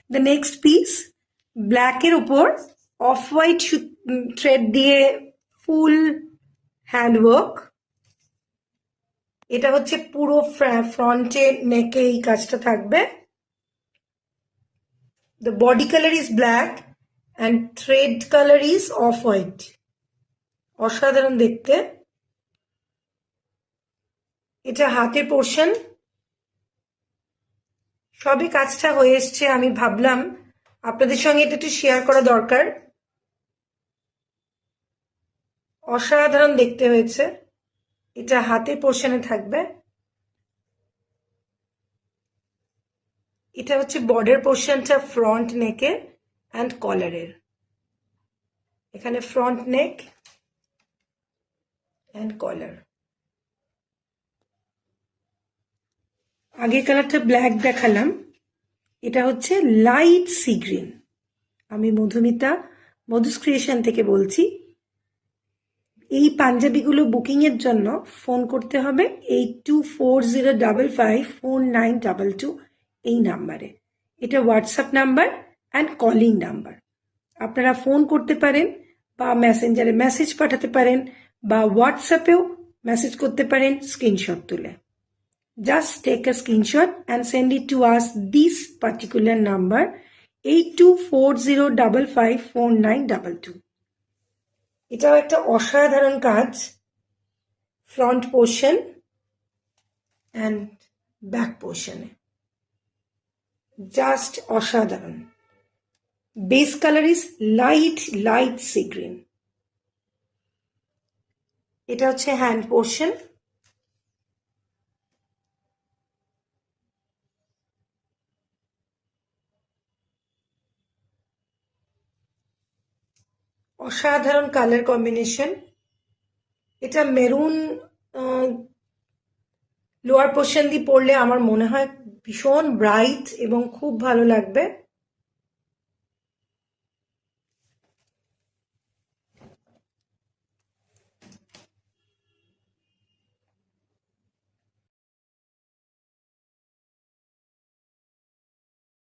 The next piece ব্ল্যাকের উপর off white thread দিয়ে ফুল হ্যান্ডওয়ার্ক। এটা হচ্ছে পুরো ফ্রন্টে নেকে এই কাজটা থাকবে। The body color is black and thread color is off-white. অসাধারণ দেখতে। এটা হাতের পোর্শন। সবই কাজটা হয়ে এসছে, আমি ভাবলাম আপনাদের সঙ্গে এটা একটু শেয়ার করা দরকার। অসাধারণ দেখতে হয়েছে। এটা হাতের পোর্শনে থাকবে। এটা হচ্ছে বর্ডার পোর্শনটা ফ্রন্ট নেকের অ্যান্ড কলারের। এখানে ফ্রন্ট নেক অ্যান্ড কলার। আগের কালারটা ব্ল্যাক দেখালাম, এটা হচ্ছে লাইট সি গ্রিন। আমি মধুমিতা, মধুস ক্রিয়েশন থেকে বলছি। এই পাঞ্জাবিগুলো বুকিংয়ের জন্য ফোন করতে হবে 8240554922 এই নাম্বারে। এটা WhatsApp number and calling number. আপনারা ফোন করতে পারেন বা মেসেঞ্জারে মেসেজ পাঠাতে পারেন বা হোয়াটসঅ্যাপেও মেসেজ করতে পারেন স্ক্রিনশট তুলে। Just take a screenshot and send it to us this particular number 8240554922. এটাও একটা অসাধারণ কাজ। ফ্রন্ট পোর্শন অ্যান্ড ব্যাক পোর্শনে জাস্ট অসাধারণ। Base colour is light sea green. এটা হচ্ছে হ্যান্ড পোর্শন। অসাধারণ কালার কম্বিনেশন। এটা মেরুন লোয়ার পোর্শন দিয়ে পরলে আমার মনে হয় ভীষণ ব্রাইট এবং খুব ভালো লাগবে।